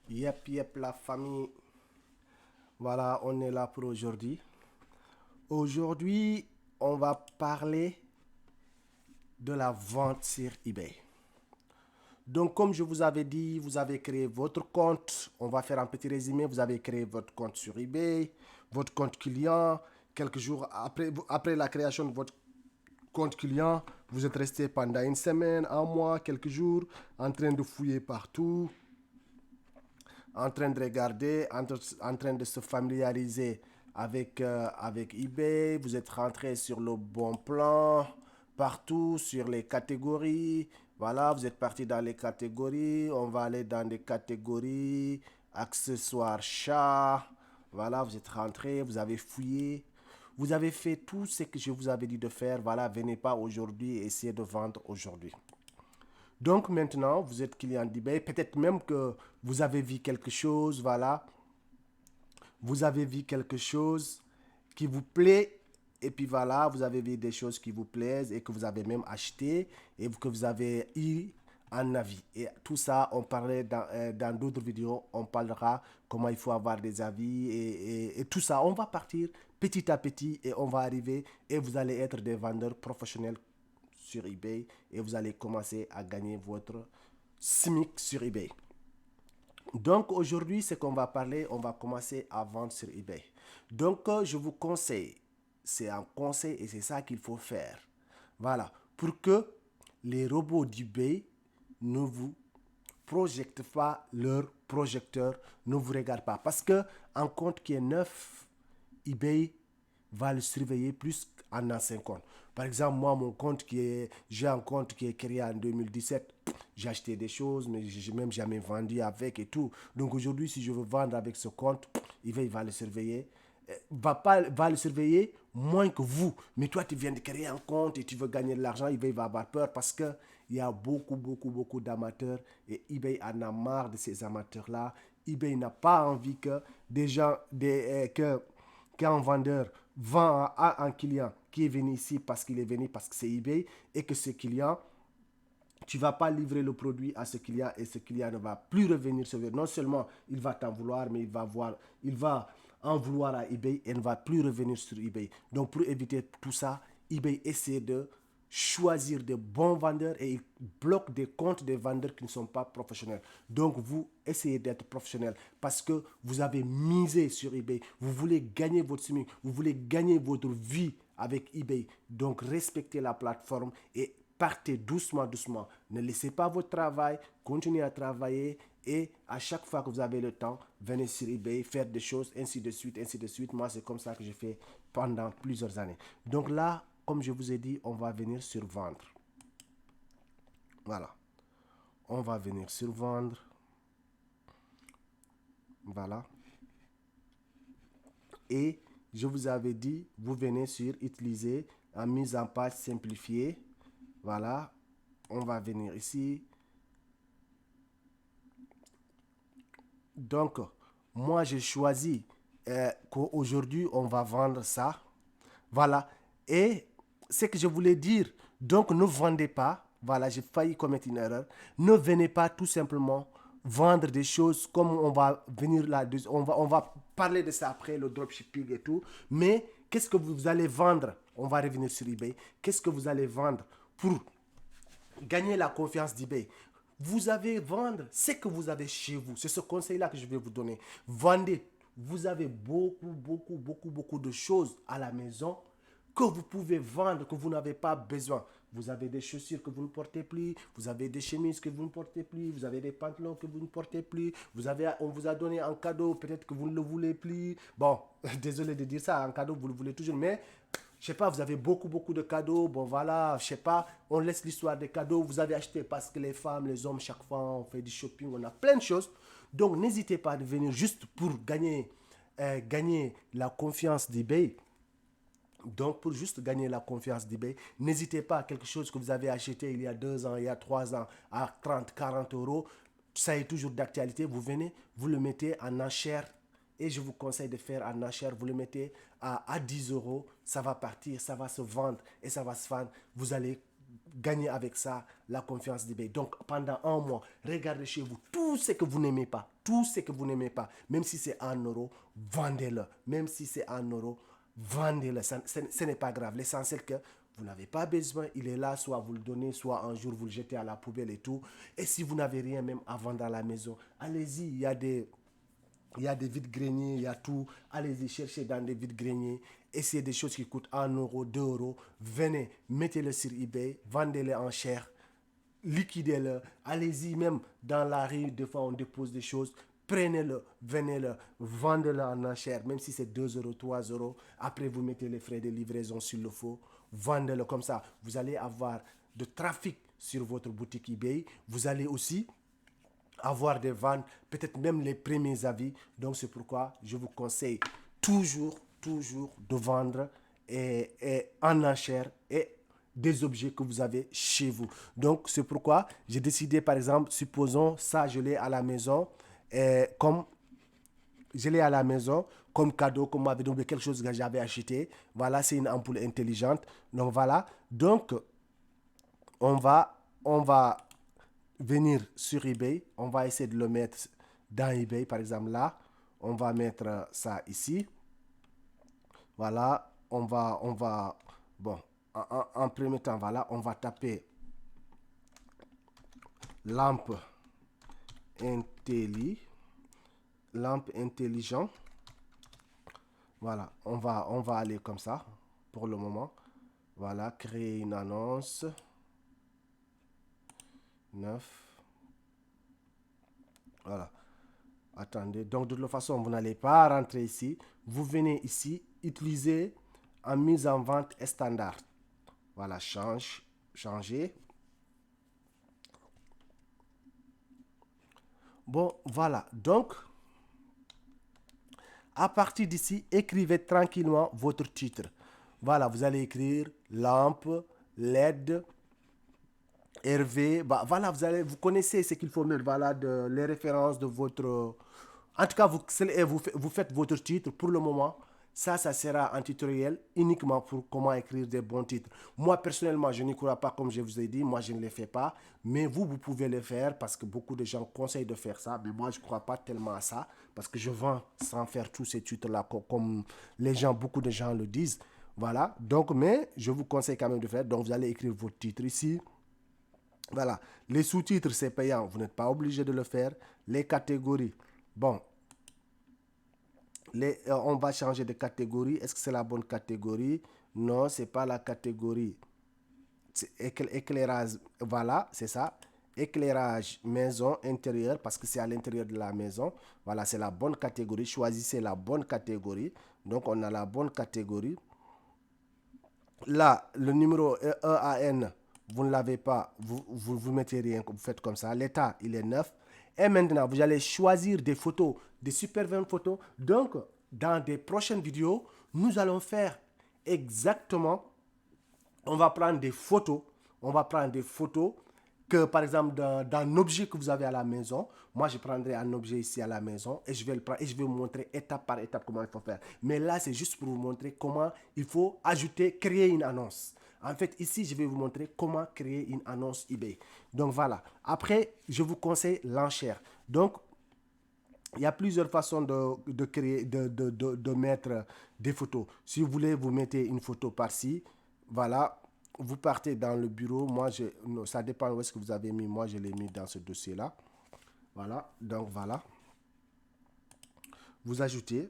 Yep, la famille. Voilà, on est là pour aujourd'hui. Aujourd'hui, on va parler de la vente sur eBay. Donc, comme je vous avais dit, vous avez créé votre compte. On va faire un petit résumé. Vous avez créé votre compte sur eBay, votre compte client. Quelques jours après la création de votre compte client, vous êtes resté pendant une semaine, un mois, quelques jours, en train de fouiller partout, en train de regarder, en train de se familiariser avec eBay. Vous êtes rentré sur le bon plan, partout, sur les catégories. Voilà, vous êtes parti dans les catégories. On va aller dans des catégories, accessoires chat. Voilà, vous êtes rentré, vous avez fouillé. Vous avez fait tout ce que je vous avais dit de faire. Voilà, venez pas aujourd'hui et essayez de vendre aujourd'hui. Donc maintenant, vous êtes client d'eBay. Peut-être même que vous avez vu quelque chose, voilà. Vous avez vu quelque chose qui vous plaît. Et puis voilà, vous avez vu des choses qui vous plaisent et que vous avez même acheté et que vous avez eu un avis. Et tout ça, on parlait dans d'autres vidéos, on parlera comment il faut avoir des avis et tout ça. On va partir petit à petit et on va arriver et vous allez être des vendeurs professionnels sur eBay et vous allez commencer à gagner votre SMIC sur eBay. Donc aujourd'hui, ce qu'on va parler, on va commencer à vendre sur eBay. Donc je vous conseille, c'est un conseil et c'est ça qu'il faut faire. Voilà, pour que les robots d'eBay ne vous projectent pas leur projecteur, ne vous regardent pas. Parce que un compte qui est neuf, eBay va le surveiller plus qu'un ancien compte. Par exemple, moi, j'ai un compte qui est créé en 2017. J'ai acheté des choses, mais j'ai même jamais vendu avec et tout. Donc aujourd'hui, si je veux vendre avec ce compte, eBay va le surveiller. Va le surveiller moins que vous. Mais toi, tu viens de créer un compte et tu veux gagner de l'argent, eBay va avoir peur parce que il y a beaucoup d'amateurs et eBay en a marre de ces amateurs-là. eBay n'a pas envie que des gens, qu'un vendeur vend à un client qui est venu ici parce qu'il est venu parce que c'est eBay et que ce client, tu ne vas pas livrer le produit à ce client et ce client ne va plus revenir sur lui. Non seulement il va t'en vouloir, mais il va en vouloir à eBay et ne va plus revenir sur eBay. Donc pour éviter tout ça, eBay essaie de choisir de bons vendeurs et il bloque des comptes des vendeurs qui ne sont pas professionnels. Donc vous essayez d'être professionnel parce que vous avez misé sur eBay. Vous voulez gagner votre SMIC, vous voulez gagner votre vie avec eBay. Donc respectez la plateforme et partez doucement. Ne laissez pas votre travail, continuez à travailler et à chaque fois que vous avez le temps, venez sur eBay, faire des choses, ainsi de suite, ainsi de suite. Moi, c'est comme ça que j'ai fait pendant plusieurs années. Donc là, comme je vous ai dit, on va venir sur vendre. Voilà. On va venir sur vendre. Voilà. Et je vous avais dit, vous venez sur utiliser en mise en page simplifiée. Voilà. On va venir ici. Donc, moi, j'ai choisi qu'aujourd'hui, on va vendre ça. Voilà. Et ce que je voulais dire, donc ne vendez pas. Voilà, j'ai failli commettre une erreur. Ne venez pas tout simplement vendre des choses comme on va venir là. On va parler de ça après, le dropshipping et tout. Mais qu'est-ce que vous allez vendre? On va revenir sur eBay. Qu'est-ce que vous allez vendre pour gagner la confiance d'eBay? Vous avez vendre ce que vous avez chez vous. C'est ce conseil-là que je vais vous donner. Vendez. Vous avez beaucoup de choses à la maison que vous pouvez vendre, que vous n'avez pas besoin. Vous avez des chaussures que vous ne portez plus, vous avez des chemises que vous ne portez plus, vous avez des pantalons que vous ne portez plus, on vous a donné un cadeau, peut-être que vous ne le voulez plus. Bon, désolé de dire ça, un cadeau, vous le voulez toujours, mais je sais pas, vous avez beaucoup de cadeaux. Bon, voilà, je sais pas, on laisse l'histoire des cadeaux. Vous avez acheté parce que les femmes, les hommes, chaque fois, on fait du shopping, on a plein de choses. Donc, n'hésitez pas à venir juste pour gagner la confiance d'eBay. Donc, pour juste gagner la confiance d'eBay, n'hésitez pas à quelque chose que vous avez acheté il y a 2 ans, il y a 3 ans, à 30, 40 euros. Ça est toujours d'actualité. Vous venez, vous le mettez en enchère. Et je vous conseille de faire en enchère. Vous le mettez à 10 euros. Ça va partir, ça va se vendre et ça va se vendre. Vous allez gagner avec ça la confiance d'eBay. Donc, pendant un mois, regardez chez vous tout ce que vous n'aimez pas, tout ce que vous n'aimez pas, même si c'est 1 euro, vendez-le. Même si c'est 1 euro, vendez-le. Ce n'est pas grave. L'essentiel que vous n'avez pas besoin, il est là, soit vous le donnez, soit un jour vous le jetez à la poubelle et tout. Et si vous n'avez rien même à vendre à la maison, allez-y, il y a des vides-greniers, il y a tout. Allez-y, cherchez dans des vides-greniers. Essayez des choses qui coûtent 1 euro, 2 euros. Venez, mettez-le sur eBay, vendez-le en chair, liquidez-le. Allez-y, même dans la rue, des fois on dépose des choses. Prenez-le, venez-le, vendez-le en enchère, même si c'est 2 euros, 3 euros. Après, vous mettez les frais de livraison s'il le faut. Vendez-le comme ça. Vous allez avoir de trafic sur votre boutique eBay. Vous allez aussi avoir des ventes, peut-être même les premiers avis. Donc c'est pourquoi je vous conseille toujours, toujours de vendre en enchère et des objets que vous avez chez vous. Donc c'est pourquoi j'ai décidé, par exemple, supposons ça, je l'ai à la maison, comme je l'ai à la maison comme cadeau, comme m'avait donné quelque chose que j'avais acheté. Voilà, c'est une ampoule intelligente. Donc voilà. Donc on va venir sur eBay. On va essayer de le mettre dans eBay, par exemple là. On va mettre ça ici. Voilà, bon, en premier temps, voilà, on va taper lampe intelli, lampe intelligent. Voilà, on va aller comme ça pour le moment. Voilà, créer une annonce. 9. Voilà. Attendez. Donc, de toute façon, vous n'allez pas rentrer ici. Vous venez ici, utiliser en mise en vente standard. Voilà, changer. Bon, voilà. Donc, à partir d'ici, écrivez tranquillement votre titre. Voilà, vous allez écrire lampe, LED, Hervé. Bah, voilà, vous connaissez ce qu'il faut mettre. Voilà, les références de votre. En tout cas, vous faites votre titre pour le moment. Ça sera un tutoriel uniquement pour comment écrire des bons titres. Moi, personnellement, je n'y crois pas, comme je vous ai dit. Moi, je ne le fais pas. Mais vous pouvez le faire parce que beaucoup de gens conseillent de faire ça. Mais moi, je ne crois pas tellement à ça parce que je vends sans faire tous ces titres-là comme beaucoup de gens le disent. Voilà. Donc, mais je vous conseille quand même de faire. Donc, vous allez écrire votre titre ici. Voilà. Les sous-titres, c'est payant. Vous n'êtes pas obligé de le faire. Les catégories. Bon, on va changer de catégorie. Est-ce que c'est la bonne catégorie? Non, c'est pas la catégorie. Éclairage, voilà, c'est ça. Éclairage maison intérieure parce que c'est à l'intérieur de la maison. Voilà, c'est la bonne catégorie. Choisissez la bonne catégorie. Donc, on a la bonne catégorie. Là, le numéro EAN, vous ne l'avez pas, vous mettez rien, vous faites comme ça. L'état, il est 9. Et maintenant, vous allez choisir des photos, des super 20 photos. Donc, dans des prochaines vidéos, nous allons faire exactement, on va prendre des photos, on va prendre des photos que, par exemple, d'un objet que vous avez à la maison, moi, je prendrai un objet ici à la maison et je vais le prendre et je vais vous montrer étape par étape comment il faut faire. Mais là, c'est juste pour vous montrer comment il faut ajouter, créer une annonce. En fait, ici, je vais vous montrer comment créer une annonce eBay. Donc, voilà. Après, je vous conseille l'enchère. Donc, il y a plusieurs façons de créer, de mettre des photos. Si vous voulez, vous mettez une photo par-ci. Voilà. Vous partez dans le bureau. Moi, non, ça dépend où est-ce que vous avez mis. Moi, je l'ai mis dans ce dossier-là. Voilà. Donc, voilà. Vous ajoutez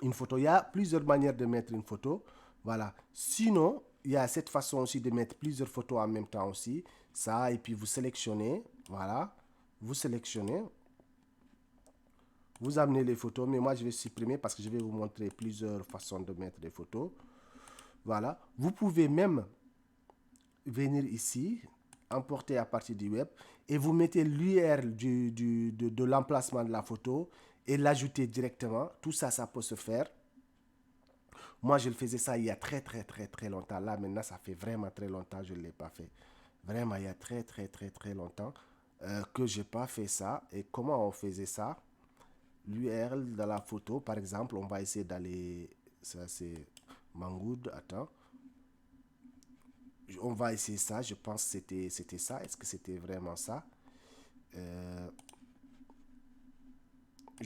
une photo. Il y a plusieurs manières de mettre une photo. Voilà. Sinon, il y a cette façon aussi de mettre plusieurs photos en même temps aussi. Ça, et puis vous sélectionnez. Voilà. Vous sélectionnez. Vous amenez les photos, mais moi je vais supprimer parce que je vais vous montrer plusieurs façons de mettre des photos. Voilà. Vous pouvez même venir ici, emporter à partir du web, et vous mettez l'URL de l'emplacement de la photo et l'ajouter directement. Tout ça, ça peut se faire. Moi, je le faisais ça il y a très, très, très, très longtemps. Là, maintenant, ça fait vraiment très longtemps que je ne l'ai pas fait. Vraiment, il y a très, très, très, très longtemps que je n'ai pas fait ça. Et comment on faisait ça? L'URL de la photo, par exemple, on va essayer d'aller. Ça, c'est Mangoud. Attends. On va essayer ça. Je pense que c'était ça. Est-ce que c'était vraiment ça? Je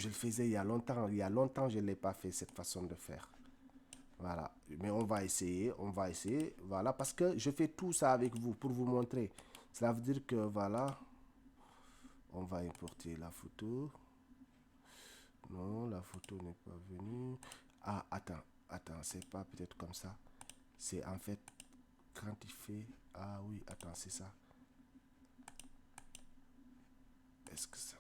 le faisais il y a longtemps. Il y a longtemps, je ne l'ai pas fait cette façon de faire. Voilà. Mais on va essayer. On va essayer. Voilà. Parce que je fais tout ça avec vous pour vous montrer. Cela veut dire que voilà. On va importer la photo. Non, la photo n'est pas venue. Ah, attends, c'est pas peut-être comme ça. C'est en fait quand il fait. Ah oui, attends, c'est ça. Est-ce que ça.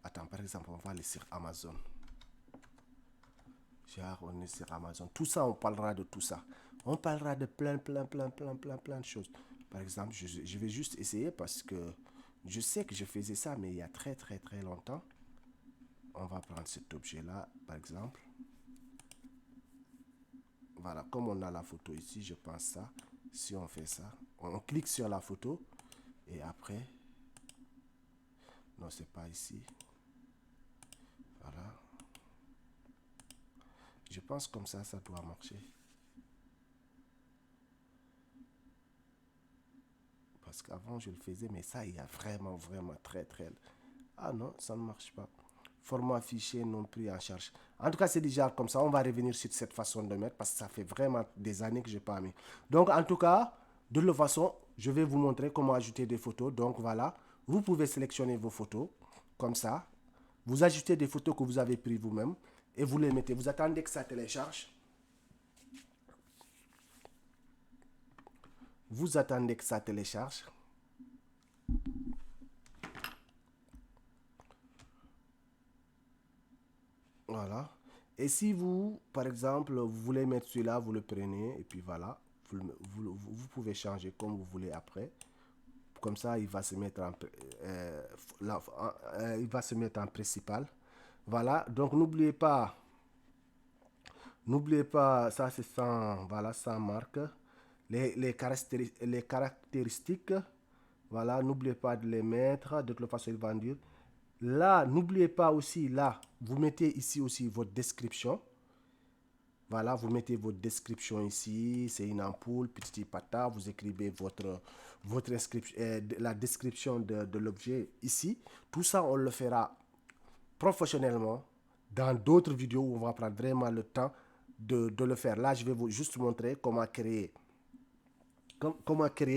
Attends, par exemple, on va aller sur Amazon. Genre, on est sur Amazon. Tout ça, on parlera de tout ça. On parlera de plein de choses. Par exemple, je vais juste essayer parce que je sais que je faisais ça, mais il y a très longtemps. On va prendre cet objet-là, par exemple. Voilà, comme on a la photo ici, je pense ça. Si on fait ça, on clique sur la photo et après, non, c'est pas ici. Voilà. Je pense comme ça doit marcher. Parce qu'avant, je le faisais, mais ça, il y a vraiment très. Ah non, ça ne marche pas. Format fichier non pris en charge. En tout cas, c'est déjà comme ça. On va revenir sur cette façon de mettre parce que ça fait vraiment des années que je n'ai pas mis. Donc, en tout cas, de toute façon, je vais vous montrer comment ajouter des photos. Donc, voilà. Vous pouvez sélectionner vos photos comme ça. Vous ajoutez des photos que vous avez prises vous-même et vous les mettez. Vous attendez que ça télécharge. Vous attendez que ça télécharge. Voilà. Et si vous, par exemple, vous voulez mettre celui-là, vous le prenez et puis voilà. Vous pouvez changer comme vous voulez après. Comme ça, il va se mettre il va se mettre en principal. Voilà. Donc, n'oubliez pas, ça c'est sans, voilà, sans marque. Les caractéristiques, voilà, n'oubliez pas de les mettre. De toute façon, il va en dire. Là, n'oubliez pas aussi, là, vous mettez ici aussi votre description. Voilà, vous mettez votre description ici. C'est une ampoule, petit pata. Vous écrivez votre inscription, la description de l'objet ici. Tout ça, on le fera professionnellement dans d'autres vidéos où on va prendre vraiment le temps de le faire. Là, je vais vous juste montrer comment créer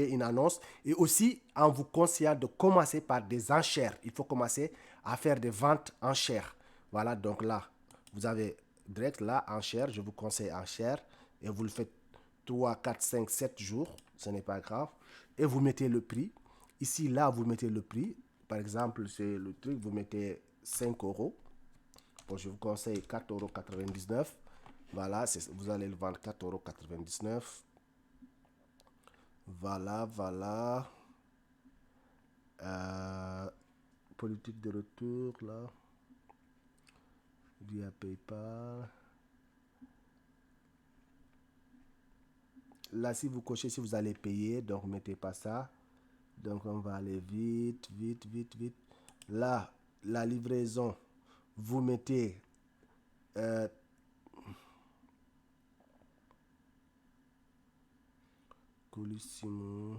une annonce et aussi en vous conseillant de commencer par des enchères. Il faut commencer à faire des ventes enchères. Voilà, donc là, vous avez direct là, enchères. Je vous conseille enchères et vous le faites 3, 4, 5, 7 jours. Ce n'est pas grave. Et vous mettez le prix. Ici, là, vous mettez le prix. Par exemple, c'est le truc, vous mettez 5 euros. Bon, je vous conseille 4,99 €. Voilà, vous allez le vendre 4,99 €. Voilà. Politique de retour, là. Via PayPal. Là, si vous cochez, si vous allez payer, donc mettez pas ça. Donc, on va aller vite. Là, la livraison, vous mettez Colissimo.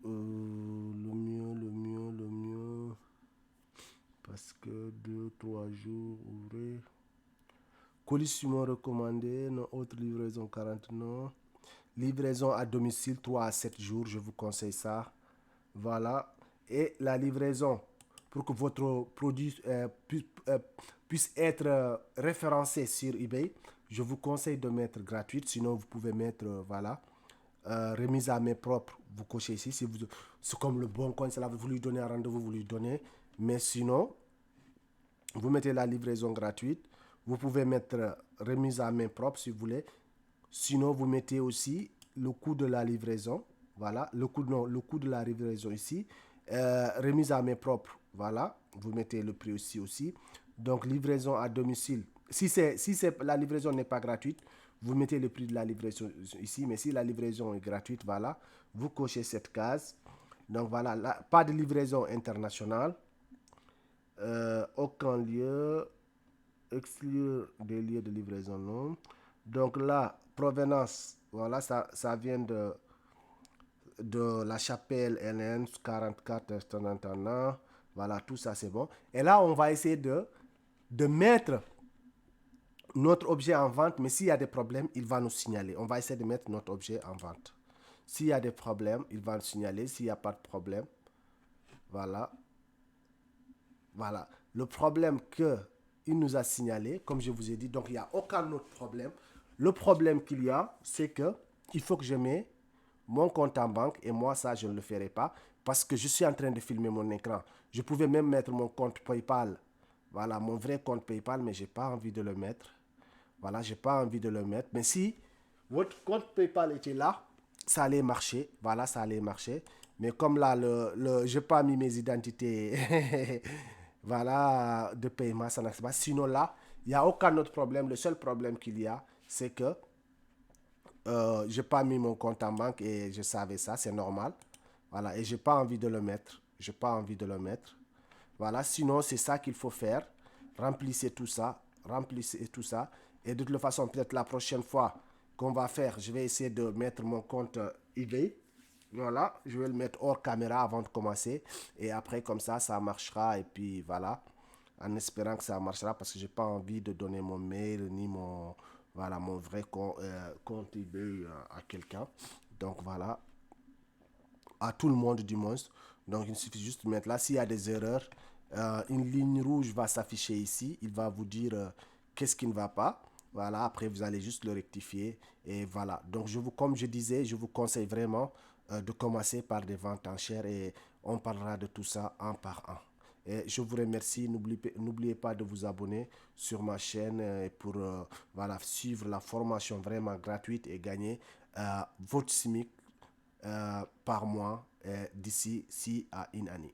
Le mieux. Parce que 2-3 jours, ouvrez. Colissimo recommandé, non, autre livraison 40, non. Livraison à domicile 3 à 7 jours, je vous conseille ça. Voilà. Et la livraison, pour que votre produit puisse être référencé sur eBay, je vous conseille de mettre gratuite. Sinon, vous pouvez mettre, voilà, remise à main propre. Vous cochez ici. Si c'est comme le bon coin, c'est là, vous lui donnez un rendez-vous, vous lui donnez. Mais sinon, vous mettez la livraison gratuite. Vous pouvez mettre remise à main propre si vous voulez. Sinon, vous mettez aussi le coût de la livraison. Voilà, le coût de la livraison ici. Remise à main propre. Voilà, vous mettez le prix aussi. Donc, livraison à domicile. Si la livraison n'est pas gratuite, vous mettez le prix de la livraison ici. Mais si la livraison est gratuite, voilà, vous cochez cette case. Donc, voilà, pas de livraison internationale. aucun lieu, exclure des lieux de livraison non. Donc là, provenance, voilà, ça vient de la chapelle LN 44 Estonnantana. Voilà, tout ça c'est bon. Et là, on va essayer de mettre notre objet en vente, mais s'il y a des problèmes, il va nous signaler. On va essayer de mettre notre objet en vente. S'il y a des problèmes, il va nous signaler. S'il n'y a pas de problème, voilà. Voilà. Le problème qu'il nous a signalé, comme je vous ai dit, donc il n'y a aucun autre problème. Le problème qu'il y a, c'est que il faut que je mette mon compte en banque et moi, ça, je ne le ferai pas parce que je suis en train de filmer mon écran. Je pouvais même mettre mon compte PayPal, voilà, mon vrai compte PayPal, mais je n'ai pas envie de le mettre. Voilà, j'ai pas envie de le mettre. Mais si votre compte PayPal était là, ça allait marcher. Voilà, ça allait marcher. Mais comme là, je n'ai pas mis mes identités voilà, de paiement, ça n'arrive pas. Sinon là, il n'y a aucun autre problème. Le seul problème qu'il y a, c'est que je n'ai pas mis mon compte en banque et je savais ça, c'est normal. Voilà, et j'ai pas envie de le mettre. J'ai pas envie de le mettre. Voilà, sinon c'est ça qu'il faut faire. Remplissez tout ça, remplissez tout ça. Et de toute façon, peut-être la prochaine fois qu'on va faire, je vais essayer de mettre mon compte eBay. Voilà, je vais le mettre hors caméra avant de commencer. Et après, comme ça marchera. Et puis voilà, en espérant que ça marchera parce que j'ai pas envie de donner mon mail ni voilà, mon vrai compte eBay à quelqu'un. Donc voilà, à tout le monde du moins. Donc il suffit juste de mettre là, s'il y a des erreurs, une ligne rouge va s'afficher ici. Il va vous dire qu'est-ce qui ne va pas. Voilà, après vous allez juste le rectifier. Et voilà, donc comme je disais, je vous conseille vraiment de commencer par des ventes en chair et on parlera de tout ça un par un. Et je vous remercie. N'oubliez pas de vous abonner sur ma chaîne pour voilà, suivre la formation vraiment gratuite et gagner votre SMIC par mois d'ici à une année.